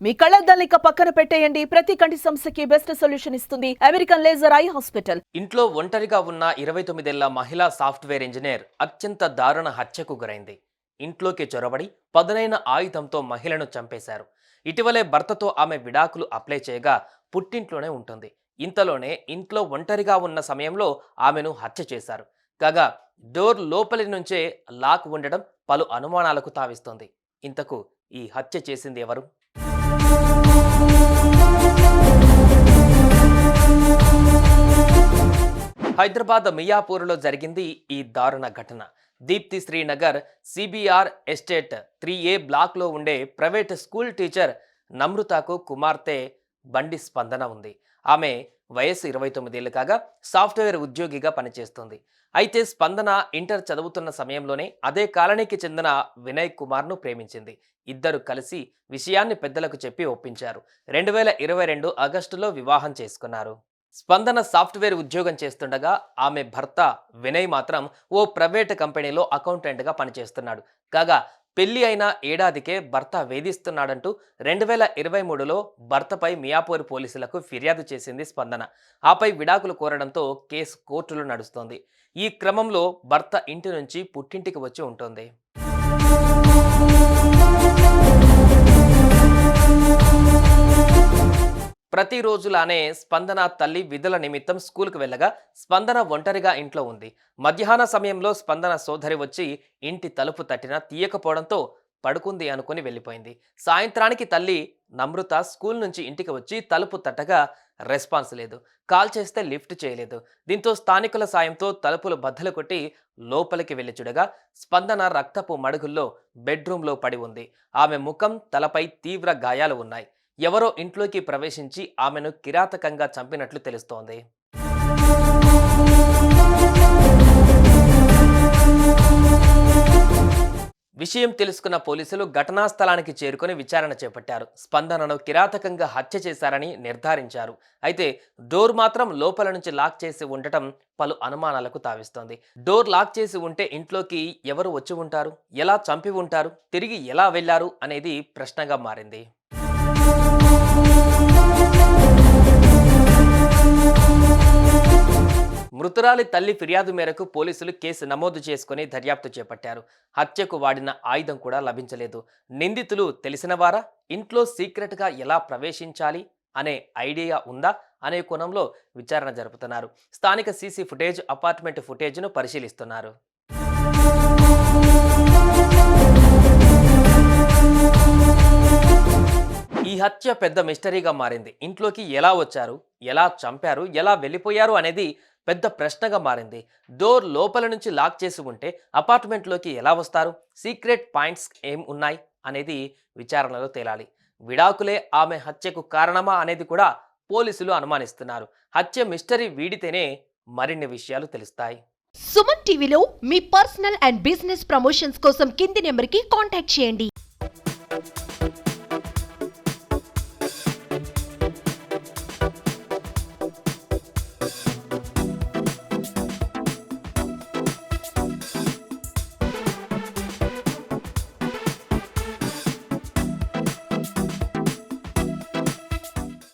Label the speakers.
Speaker 1: మీ కళ్ళద్దాలిక పక్కన పెట్టేయండి. ప్రతి కంటి సమస్యకి బెస్ట్ సొల్యూషన్ ఇస్తుంది అమెరికన్ లేజర్ ఐ హాస్పిటల్.
Speaker 2: ఇంట్లో ఒంటరిగా ఉన్న 29 ఏళ్ల మహిళా సాఫ్ట్వేర్ ఇంజనీర్ అత్యంత దారుణ హత్యకు గురైంది. ఇంట్లోకి చొరబడి పదునైన ఆయుధంతో మహిళను చంపేశారు. ఇటీవలే భర్తతో ఆమె విడాకులు అప్లై చేయగా పుట్టింట్లోనే ఉంటుంది. ఇంతలోనే ఇంట్లో ఒంటరిగా ఉన్న సమయంలో ఆమెను హత్య చేశారు. కాగా డోర్ లోపలి నుంచే లాక్ ఉండడం పలు అనుమానాలకు తావిస్తోంది. ఇంతకు ఈ హత్య చేసింది ఎవరు? హైదరాబాద్ మియాపూర్లో జరిగింది ఈ దారుణ ఘటన. Deepti Srinagar CBR estate 3A బ్లాక్లో ఉండే ప్రైవేట్ స్కూల్ టీచర్ నమ్రతకు కుమార్తె బండి స్పందన ఉంది. ఆమె వయసు 29 ఏళ్ళు కాగా సాఫ్ట్వేర్ ఉద్యోగిగా పనిచేస్తుంది. అయితే స్పందన ఇంటర్ చదువుతున్న సమయంలోనే అదే కాలనీకి చెందిన వినయ్ కుమార్ను ప్రేమించింది. ఇద్దరు కలిసి విషయాన్ని పెద్దలకు చెప్పి ఒప్పించారు. 2022 ఆగస్టులో వివాహం చేసుకున్నారు. స్పందన సాఫ్ట్వేర్ ఉద్యోగం చేస్తుండగా ఆమె భర్త వినయ్ మాత్రం ఓ ప్రైవేట్ కంపెనీలో అకౌంటెంట్గా పనిచేస్తున్నాడు. కాగా పెళ్లి అయిన ఏడాదికే భర్త వేధిస్తున్నాడంటూ 2023లో భర్తపై మియాపూర్ పోలీసులకు ఫిర్యాదు చేసింది స్పందన. ఆపై విడాకులు కోరడంతో కేసు కోర్టులో నడుస్తోంది. ఈ క్రమంలో భర్త ఇంటి నుంచి పుట్టింటికి వచ్చి ఉంటుంది. ప్రతిరోజులానే స్పందన తల్లి విధుల నిమిత్తం స్కూల్కు వెళ్ళగా స్పందన ఒంటరిగా ఇంట్లో ఉంది. మధ్యాహ్న సమయంలో స్పందన సోదరి వచ్చి ఇంటి తలుపు తట్టినా తీయకపోవడంతో పడుకుంది అనుకుని వెళ్ళిపోయింది. సాయంత్రానికి తల్లి నమ్రత స్కూల్ నుంచి ఇంటికి వచ్చి తలుపు తట్టగా రెస్పాన్స్ లేదు. కాల్ చేస్తే లిఫ్ట్ చేయలేదు. దీంతో స్థానికుల సాయంతో తలుపులు బద్దలు కొట్టి లోపలికి వెళ్ళి చూడగా స్పందన రక్తపు మడుగుల్లో బెడ్రూమ్లో పడి ఉంది. ఆమె ముఖం, తలపై తీవ్ర గాయాలు ఉన్నాయి. ఎవరో ఇంట్లోకి ప్రవేశించి ఆమెను కిరాతకంగా చంపినట్లు తెలుస్తోంది. విషయం తెలుసుకున్న పోలీసులు ఘటనా స్థలానికి చేరుకొని విచారణ చేపట్టారు. స్పందనను కిరాతకంగా హత్య చేశారని నిర్ధారించారు. అయితే డోర్ మాత్రం లోపల నుంచి లాక్ చేసి ఉండటం పలు అనుమానాలకు తావిస్తోంది. డోర్ లాక్ చేసి ఉంటే ఇంట్లోకి ఎవరు వచ్చి ఉంటారు, ఎలా చంపి ఉంటారు, తిరిగి ఎలా వెళ్లారు అనేది ప్రశ్నగా మారింది. మృతురాలి తల్లి ఫిర్యాదు మేరకు పోలీసులు కేసు నమోదు చేసుకుని దర్యాప్తు చేపట్టారు. హత్యకు వాడిన ఆయుధం కూడా లభించలేదు. నిందితులు తెలిసినవారా, ఇంట్లో సీక్రెట్గా ఎలా ప్రవేశించాలి అనే ఐడియా ఉందా అనే కోణంలో విచారణ జరుపుతున్నారు. స్థానిక సీసీ ఫుటేజ్, అపార్ట్మెంట్ ఫుటేజ్ను పరిశీలిస్తున్నారు. ఈ హత్య పెద్ద మిస్టరీగా మారింది. ఇంట్లోకి ఎలా వచ్చారు, ఎలా చంపారు, ఎలా వెళ్ళిపోయారు అనేది పెద్ద ప్రశ్నగా మారింది. డోర్ లోపల నుంచి లాక్ చేసి ఉంటే అపార్ట్మెంట్లోకి ఎలా వస్తారు, సీక్రెట్ పాయింట్స్ ఏం ఉన్నాయి అనేది విచారణలో తేలాలి. విడాకులే ఆమె హత్యకు కారణమా అనేది కూడా పోలీసులు అనుమానిస్తున్నారు. హత్య మిస్టరీ వీడితేనే మరిన్ని విషయాలు తెలుస్తాయి.
Speaker 3: సుమన్ టీవీలో మీ పర్సనల్ అండ్ బిజినెస్ ప్రమోషన్స్ కోసం కింది నెంబర్కి కాంటాక్ట్ చేయండి.